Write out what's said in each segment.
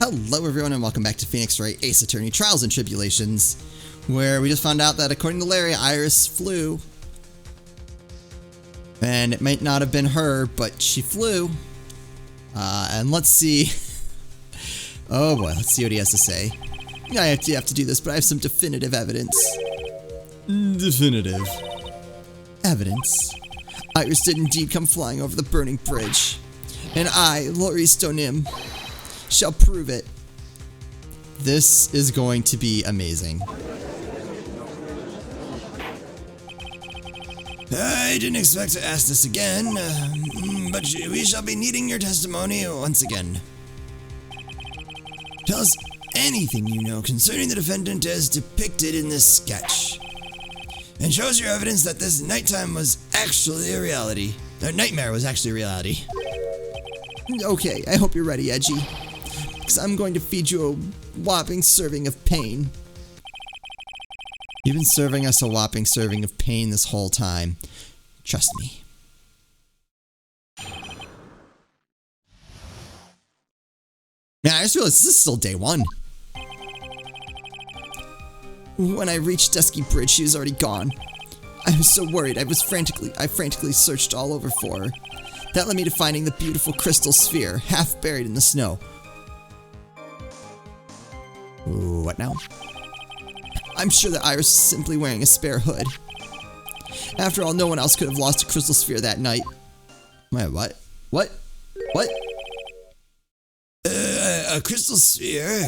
Hello everyone and welcome back to Phoenix Wright Ace Attorney Trials and Tribulations, where we just found out that according to Larry, Iris flew. And it might not have been her, but she flew. And let's see. Oh boy, let's see what he has to say. I have to do this, but I have some definitive evidence. Definitive evidence. Iris did indeed come flying over the burning bridge. And I, Laurie Stonim, shall prove it. This is going to be amazing. I didn't expect to ask this again, but we shall be needing your testimony once again. Tell us anything you know concerning the defendant as depicted in this sketch. And show us your evidence that this nighttime was actually a reality. Or nightmare was actually a reality. Okay, I hope you're ready, Edgy. Because I'm going to feed you a whopping serving of pain. You've been serving us a whopping serving of pain this whole time. Trust me. Man, I just realized this is still day one. When I reached Dusky Bridge, she was already gone. I was so worried, I frantically searched all over for her. That led me to finding the beautiful crystal sphere, half buried in the snow. What now? I'm sure that Iris is simply wearing a spare hood. After all, no one else could have lost a crystal sphere that night. Wait, what? What? What? A crystal sphere?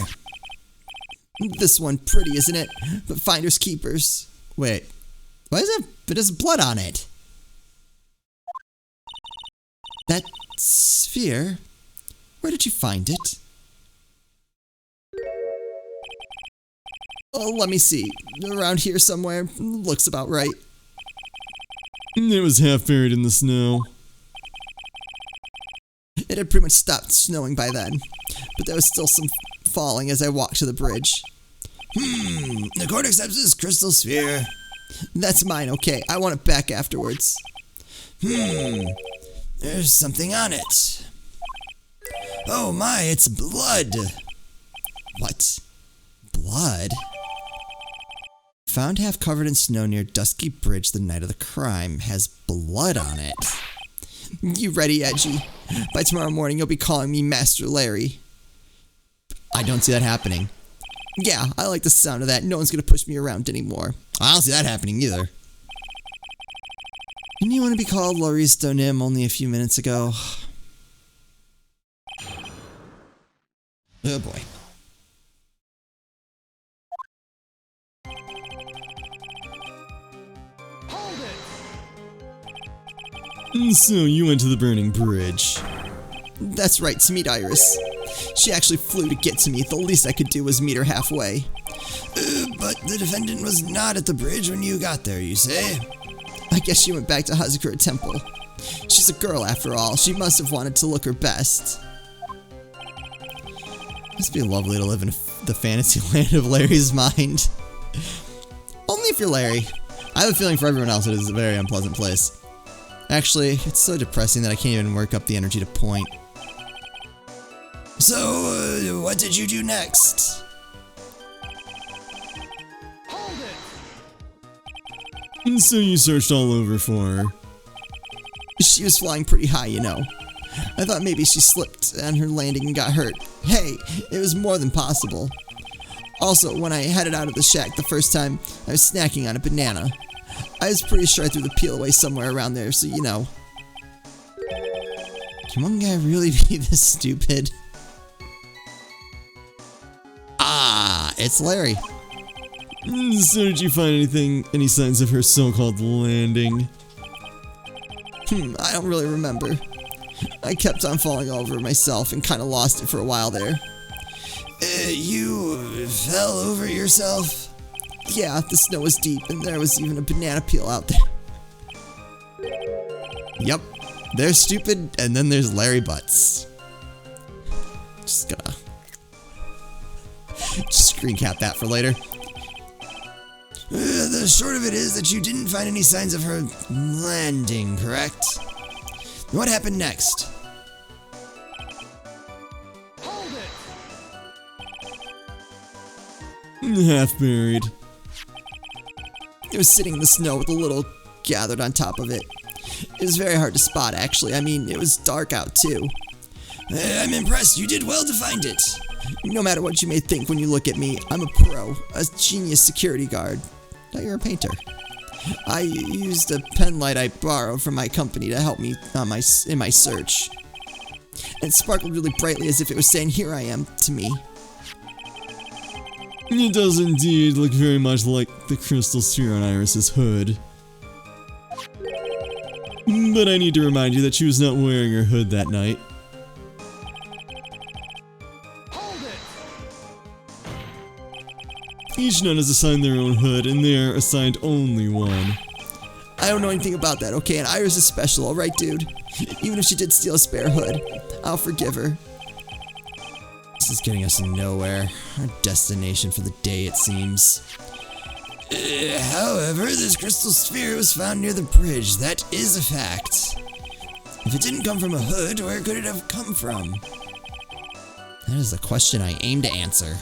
This one pretty, isn't it? But finders keepers. Wait, why is it? There's blood on it. That sphere? Where did you find it? Oh, let me see. Around here somewhere. Looks about right. It was half buried in the snow. It had pretty much stopped snowing by then, but there was still some falling as I walked to the bridge. The court accepts this crystal sphere. That's mine, okay. I want it back afterwards. There's something on it. Oh my, it's blood. What? Blood? Found half covered in snow near Dusky Bridge the night of the crime. Has blood on it. You ready, Edgy? By tomorrow morning, you'll be calling me Master Larry. I don't see that happening. Yeah, I like the sound of that. No one's gonna push me around anymore. I don't see that happening either. Didn't you want to be called Laurie Stonim only a few minutes ago? Oh boy. So you went to the burning bridge. That's right, to meet Iris. She actually flew to get to me. The least I could do was meet her halfway. But the defendant was not at the bridge when you got there, you say? I guess she went back to Hazakura Temple. She's a girl after all. She must have wanted to look her best. Must be lovely to live in the fantasy land of Larry's mind. Only if you're Larry. I have a feeling for everyone else it is a very unpleasant place. Actually, it's so depressing that I can't even work up the energy to point. So, what did you do next? Hold it! So you searched all over for her. She was flying pretty high, you know. I thought maybe she slipped on her landing and got hurt. Hey, it was more than possible. Also, when I headed out of the shack the first time, I was snacking on a banana. I was pretty sure I threw the peel away somewhere around there, so you know. Can one guy really be this stupid? Ah, it's Larry. So did you find any signs of her so-called landing? I don't really remember. I kept on falling over myself and kind of lost it for a while there. You fell over yourself? Yeah, the snow was deep, and there was even a banana peel out there. Yep, there's stupid, and then there's Larry Butts. Just gonna screen cap that for later. The short of it is that you didn't find any signs of her landing, correct? What happened next? Half buried. It was sitting in the snow with a little gathered on top of it. It was very hard to spot, actually. I mean, it was dark out, too. I'm impressed. You did well to find it. No matter what you may think when you look at me, I'm a pro, a genius security guard. Now you're a painter. I used a pen light I borrowed from my company to help me on in my search. And it sparkled really brightly as if it was saying, "Here I am," to me. It does indeed look very much like the crystal sphere on Iris's hood. But I need to remind you that she was not wearing her hood that night. Hold it! Each nun is assigned their own hood, and they are assigned only one. I don't know anything about that, okay? And Iris is special, alright, dude? Even if she did steal a spare hood, I'll forgive her. This is getting us nowhere. Our destination for the day, it seems. However, this crystal sphere was found near the bridge. That is a fact. If it didn't come from a hood, where could it have come from? That is the question I aim to answer.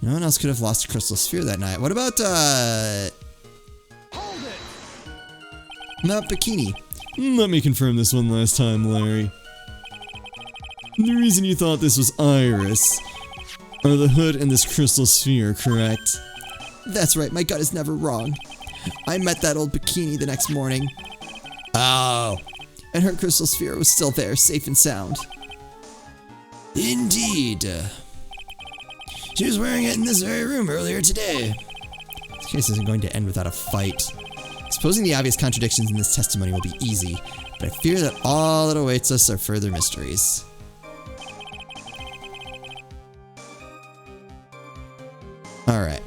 No one else could have lost a crystal sphere that night. What about, Hold it! Not Bikini. Let me confirm this one last time, Larry. The reason you thought this was Iris are the hood and this crystal sphere, correct? That's right, my gut is never wrong. I met that old Bikini the next morning. Oh. And her crystal sphere was still there, safe and sound. Indeed. She was wearing it in this very room earlier today. This case isn't going to end without a fight. Exposing the obvious contradictions in this testimony will be easy, but I fear that all that awaits us are further mysteries. Alright.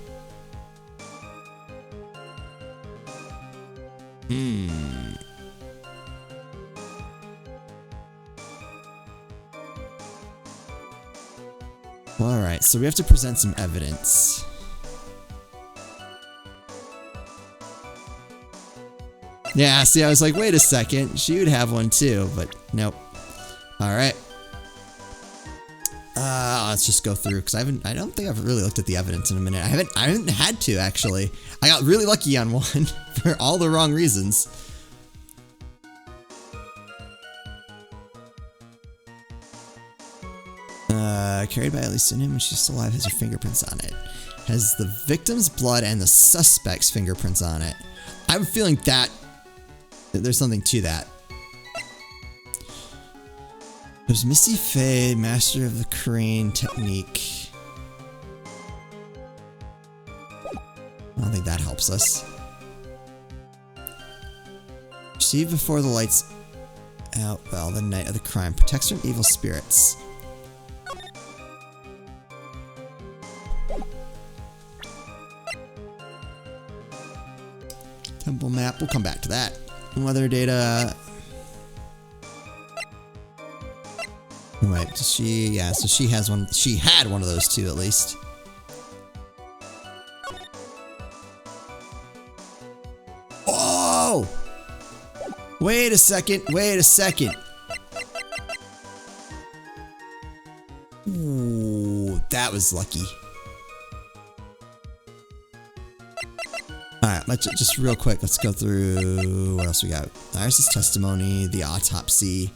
Well, alright, so we have to present some evidence. Yeah, see, I was like, wait a second, she would have one too, but nope. Alright. Let's just go through, because I don't think I've really looked at the evidence in a minute. I haven't had to, actually. I got really lucky on one, for all the wrong reasons. Carried by at least him when she's still alive, has her fingerprints on it. Has the victim's blood and the suspect's fingerprints on it. I have a feeling that there's something to that. There's Missy Faye, master of the crane technique. I don't think that helps us. Received before the lights out, well, the night of the crime. Protects from evil spirits. Temple map, we'll come back to that. Weather data. Right, so she has one, she had one of those two at least. Oh! Wait a second. Ooh, that was lucky. Alright, let's just real quick, let's go through what else we got. Iris's testimony, the autopsy.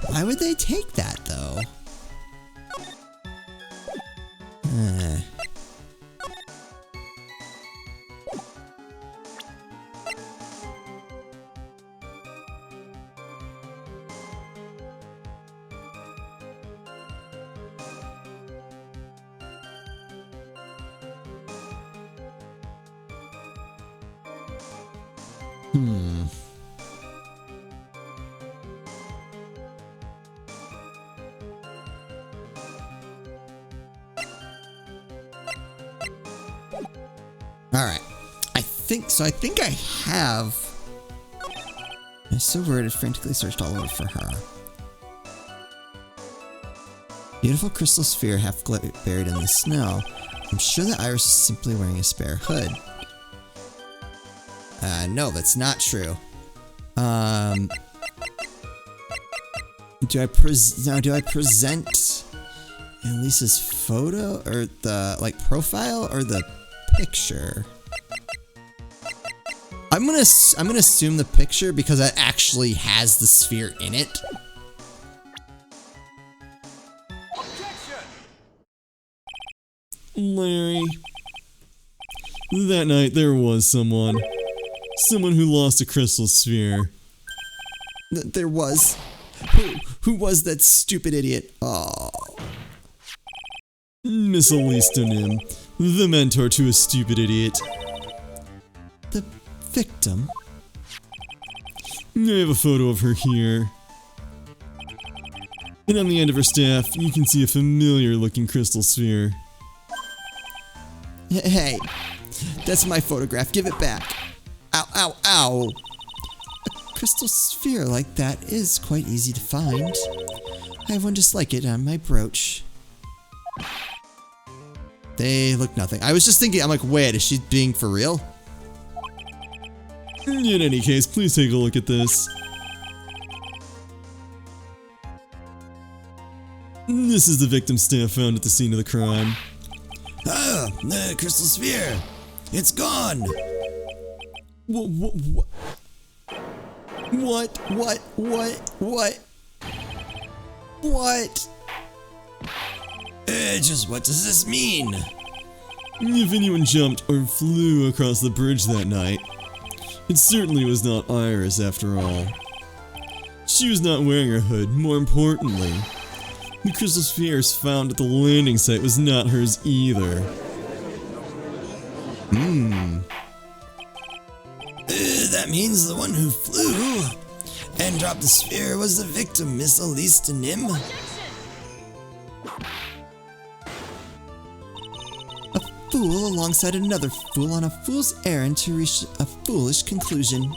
Why would they take that, though? Alright. I think I have. I'm so worried I frantically searched all over for her. Beautiful crystal sphere half buried in the snow. I'm sure that Iris is simply wearing a spare hood. No, that's not true. do I present Elisa's photo or the profile or the picture? I'm gonna assume the picture because that actually has the sphere in it. Larry, that night there was someone who lost a crystal sphere. There was. Who was that stupid idiot? Oh. Miss Elise Nim, the mentor to a stupid idiot. The victim? I have a photo of her here. And on the end of her staff, you can see a familiar looking crystal sphere. Hey, that's my photograph. Give it back. Ow, ow, ow. A crystal sphere like that is quite easy to find. I have one just like it on my brooch. They look nothing. I was just thinking, I'm like, wait, is she being for real? In any case, please take a look at this. This is the victim's staff found at the scene of the crime. Ah, the crystal sphere. It's gone. What? Just what does this mean? If anyone jumped or flew across the bridge that night, it certainly was not Iris after all. She was not wearing a hood, more importantly. The crystal spheres found at the landing site was not hers either. That means the one who flew and dropped the sphere was the victim, Miss Elise Nim. A fool alongside another fool on a fool's errand to reach a foolish conclusion.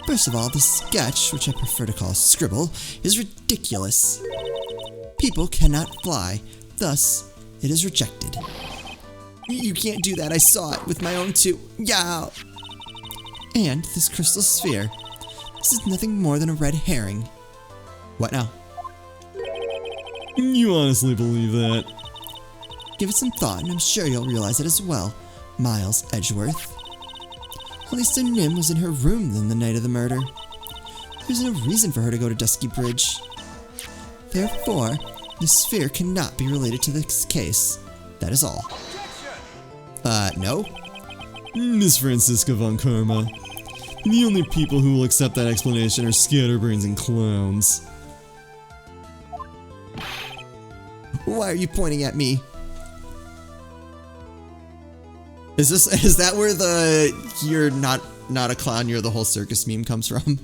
First of all, the sketch, which I prefer to call a scribble, is ridiculous. People cannot fly, thus, it is rejected. You can't do that, I saw it with my own two. Yeah. And this crystal sphere, this is nothing more than a red herring. What now? You honestly believe that? Give it some thought and I'm sure you'll realize it as well, Miles Edgeworth. Elise Nim was in her room then the night of the murder. There's no reason for her to go to Dusky Bridge. Therefore, the sphere cannot be related to this case. That is all. No? Miss Francisca von Karma. The only people who will accept that explanation are scatterbrains and clowns. Why are you pointing at me? Is that where the you're not a clown, you're the whole circus meme comes from?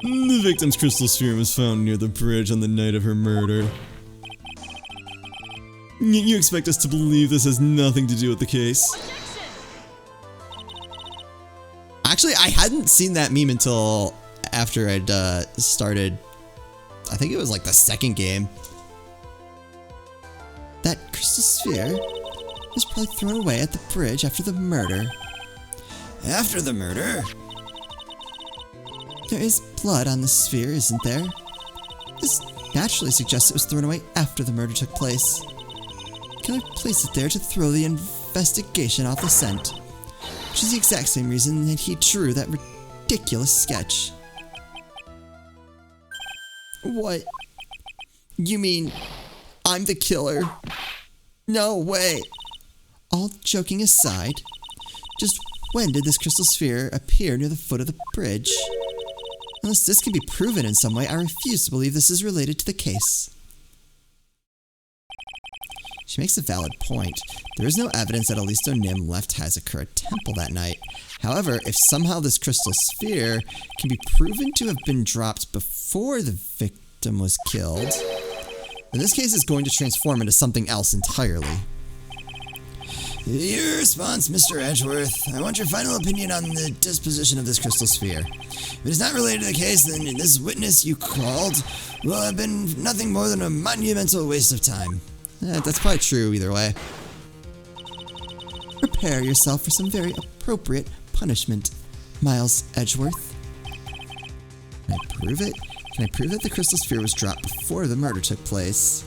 The victim's crystal sphere was found near the bridge on the night of her murder. You expect us to believe this has nothing to do with the case? Actually, I hadn't seen that meme until after I'd started, I think it was like the second game. That crystal sphere was probably thrown away at the bridge after the murder. After the murder? There is blood on the sphere, isn't there? This naturally suggests it was thrown away after the murder took place. Killer placed it there to throw the investigation off the scent, which is the exact same reason that he drew that ridiculous sketch. What? You mean I'm the killer? No way! All joking aside, just when did this crystal sphere appear near the foot of the bridge? Unless this can be proven in some way, I refuse to believe this is related to the case. She makes a valid point. There is no evidence that Elise Nim left Hazakura Temple that night. However, if somehow this crystal sphere can be proven to have been dropped before the victim was killed, then this case is going to transform into something else entirely. Your response, Mr. Edgeworth. I want your final opinion on the disposition of this crystal sphere. If it is not related to the case, then this witness you called will have been nothing more than a monumental waste of time. That's probably true either way. Prepare yourself for some very appropriate punishment, Miles Edgeworth. Can I prove it? Can I prove that the crystal sphere was dropped before the murder took place?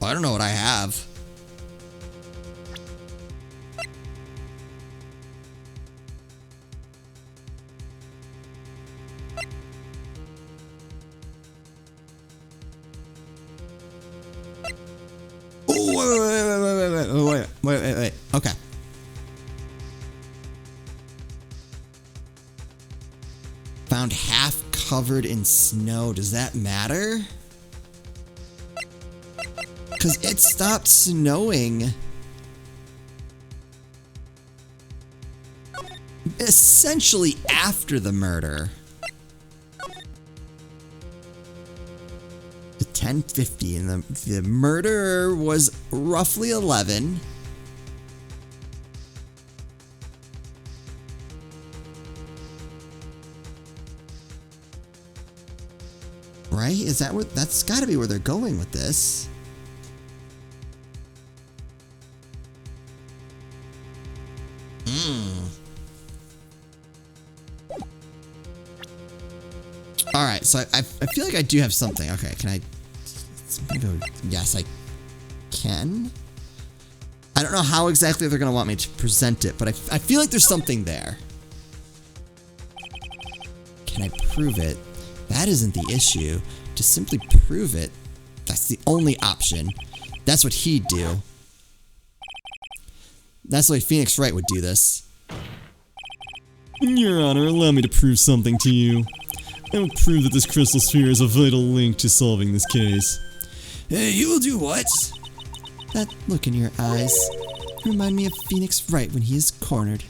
Well, I don't know what I have. Oh, wait. Okay. Found half covered in snow. Does that matter? Because it stopped snowing essentially after the murder. 10:50 and the murder was roughly 11. Right? Is that what? That's got to be where they're going with this. All right, so I feel like I do have something. Okay, can I? Yes, I can. I don't know how exactly they're gonna want me to present it, but I feel like there's something there. Can I prove it? That isn't the issue. To simply prove it, that's the only option. That's what he'd do. That's the way Phoenix Wright would do this. Your Honor, allow me to prove something to you. I will prove that this crystal sphere is a vital link to solving this case. Hey, you will do what? That look in your eyes remind me of Phoenix Wright when he is cornered.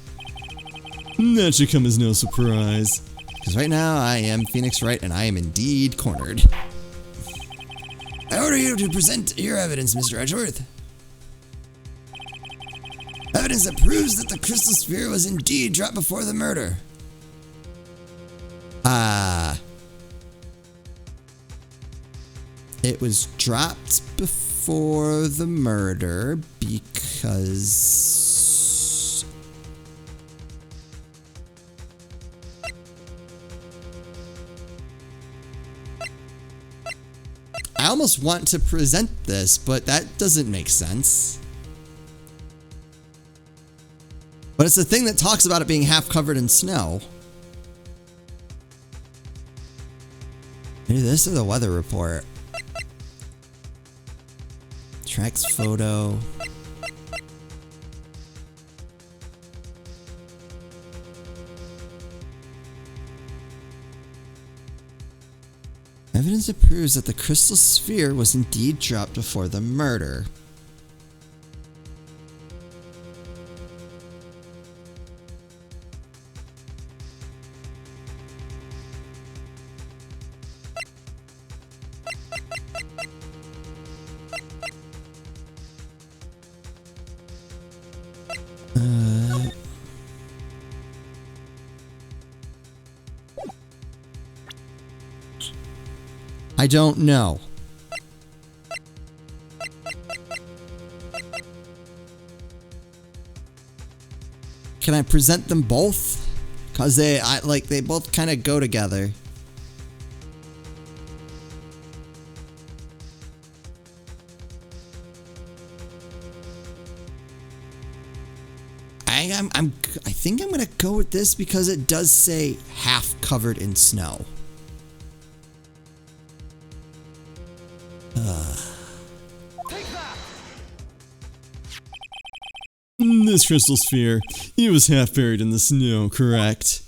That should come as no surprise. Because right now I am Phoenix Wright and I am indeed cornered. I order you to present your evidence, Mr. Edgeworth. Evidence that proves that the crystal sphere was indeed dropped before the murder. It was dropped before the murder because... I almost want to present this, but that doesn't make sense. But it's the thing that talks about it being half covered in snow. Maybe this is the weather report. Tracks photo. Evidence that proves that the crystal sphere was indeed dropped before the murder. I don't know. Can I present them both? Cause they both kind of go together. I think I'm gonna go with this because it does say half covered in snow. This crystal sphere, it was half buried in the snow, correct?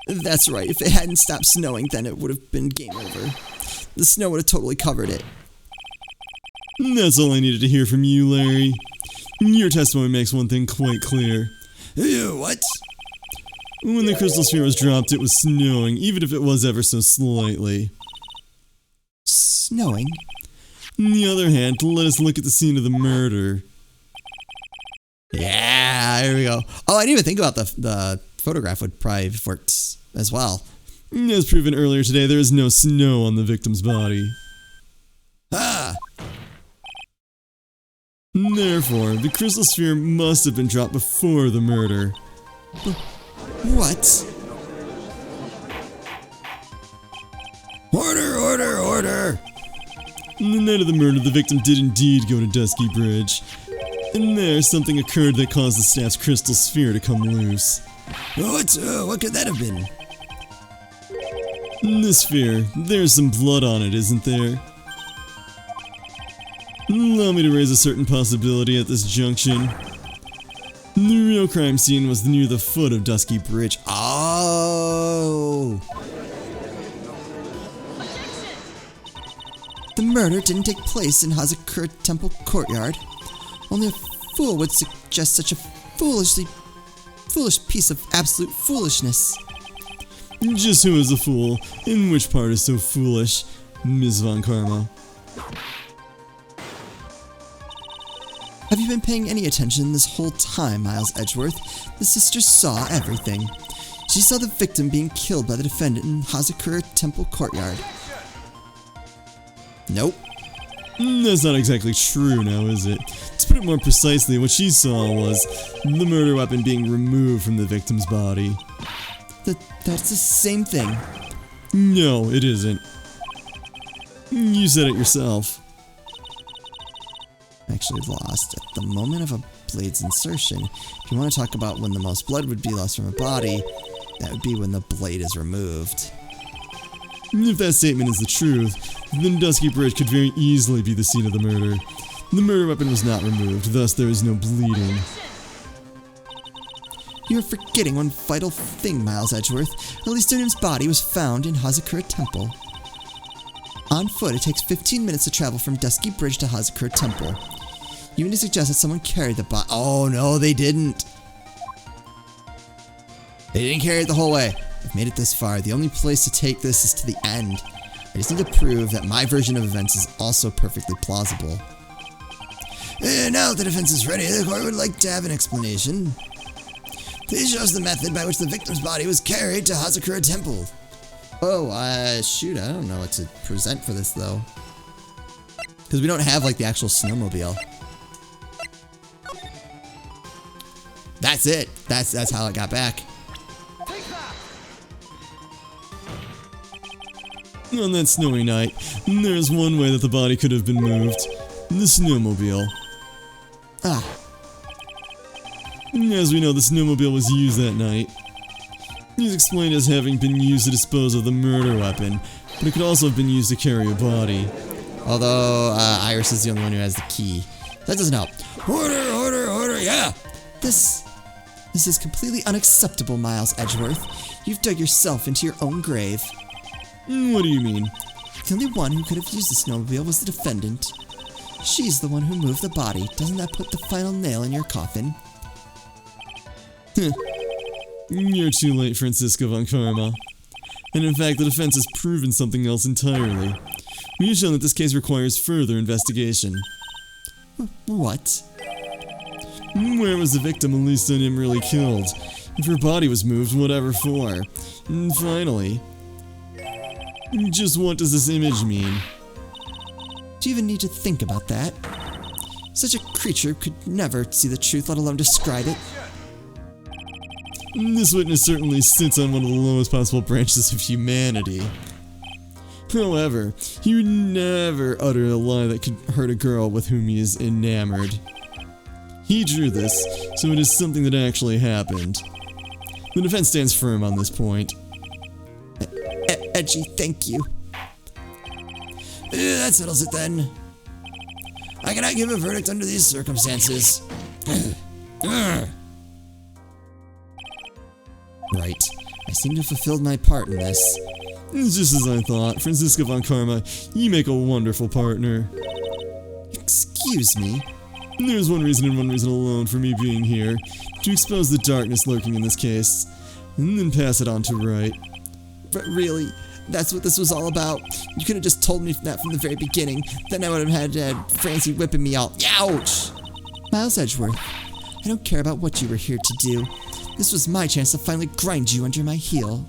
That's right. If it hadn't stopped snowing, then it would have been game over. The snow would have totally covered it. That's all I needed to hear from you, Larry. Your testimony makes one thing quite clear. What? When the crystal sphere was dropped, it was snowing, even if it was ever so slightly. Snowing? On the other hand, let us look at the scene of the murder. Yeah, here we go. Oh, I didn't even think about the photograph would probably have worked as well. As proven earlier today, there is no snow on the victim's body. Ah! Therefore, the crystal sphere must have been dropped before the murder. What? Order, order, order! On the night of the murder, the victim did indeed go to Dusky Bridge. And there, something occurred that caused the staff's crystal sphere to come loose. What could that have been? In this sphere, there's some blood on it, isn't there? Allow me to raise a certain possibility at this junction. The real crime scene was near the foot of Dusky Bridge. Oh! The murder didn't take place in Hazakura Temple courtyard. Only a fool would suggest such a foolish piece of absolute foolishness. Just who is a fool? In which part is so foolish, Ms. Von Karma? Have you been paying any attention this whole time, Miles Edgeworth? The sister saw everything. She saw the victim being killed by the defendant in Hazakura Temple courtyard. Nope. That's not exactly true now, is it? To put it more precisely, what she saw was the murder weapon being removed from the victim's body. That's the same thing. No, it isn't. You said it yourself. I'm actually lost. At the moment of a blade's insertion, if you want to talk about when the most blood would be lost from a body, that would be when the blade is removed. If that statement is the truth, then Dusky Bridge could very easily be the scene of the murder. The murder weapon was not removed, thus there is no bleeding. You're forgetting one vital thing, Miles Edgeworth. Elise body was found in Hazakura Temple. On foot, it takes 15 minutes to travel from Dusky Bridge to Hazakura Temple. You mean to suggest that someone carried the body? Oh, no, they didn't. They didn't carry it the whole way. I've made it this far. The only place to take this is to the end. I just need to prove that my version of events is also perfectly plausible. Now that the defense is ready, the court would like to have an explanation. Please show us the method by which the victim's body was carried to Hazakura Temple. Oh, shoot, I don't know what to present for this, though. Because we don't have, like, the actual snowmobile. That's it. That's how it got back. On that snowy night, there's one way that the body could have been moved. The snowmobile. Ah. As we know, the snowmobile was used that night. It is explained as having been used to dispose of the murder weapon, but it could also have been used to carry a body. Although, Iris is the only one who has the key. That doesn't help. Order, order, order, yeah! This is completely unacceptable, Miles Edgeworth. You've dug yourself into your own grave. What do you mean? The only one who could have used the snowmobile was the defendant. She's the one who moved the body. Doesn't that put the final nail in your coffin? You're too late, Francisca Von Karma. And in fact, the defense has proven something else entirely. We have shown that this case requires further investigation. What? Where was the victim Elisa really killed? If her body was moved, whatever for? And finally, just what does this image mean? Do you even need to think about that? Such a creature could never see the truth, let alone describe it. This witness certainly sits on one of the lowest possible branches of humanity. However, he would never utter a lie that could hurt a girl with whom he is enamored. He drew this, so it is something that actually happened. The defense stands firm on this point. Edgy, thank you. That settles it then. I cannot give a verdict under these circumstances. Right. I seem to have fulfilled my part in this. It's just as I thought. Francisca Von Karma, you make a wonderful partner. Excuse me? There's one reason and one reason alone for me being here. To expose the darkness lurking in this case. And then pass it on to Wright. But really, that's what this was all about? You could have just told me that from the very beginning. Then I would have had Francie whipping me out. Ouch! Miles Edgeworth, I don't care about what you were here to do. This was my chance to finally grind you under my heel.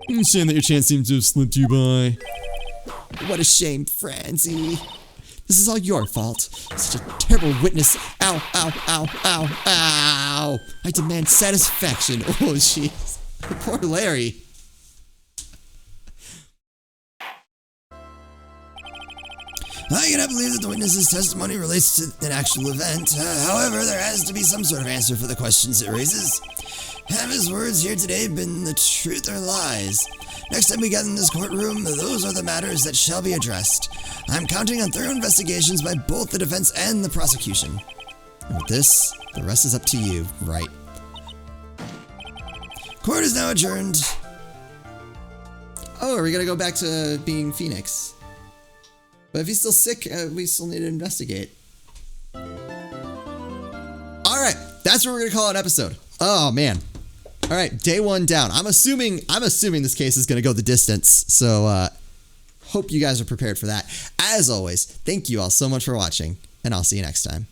Shame that your chance seems to have slipped you by. What a shame, Francie. This is all your fault. Such a terrible witness. Ow, ow, ow, ow, ow. I demand satisfaction. Oh, jeez. Poor Larry. I cannot believe that the witness's testimony relates to an actual event. However, there has to be some sort of answer for the questions it raises. Have his words here today been the truth or lies? Next time we gather in this courtroom, those are the matters that shall be addressed. I'm counting on thorough investigations by both the defense and the prosecution. And with this, the rest is up to you, Wright. Court is now adjourned. Oh, are we gonna go back to being Phoenix? But if he's still sick, we still need to investigate. Alright, that's what we're gonna call an episode. Oh man. Alright, day 1 down. I'm assuming this case is gonna go the distance, so hope you guys are prepared for that. As always, thank you all so much for watching, and I'll see you next time.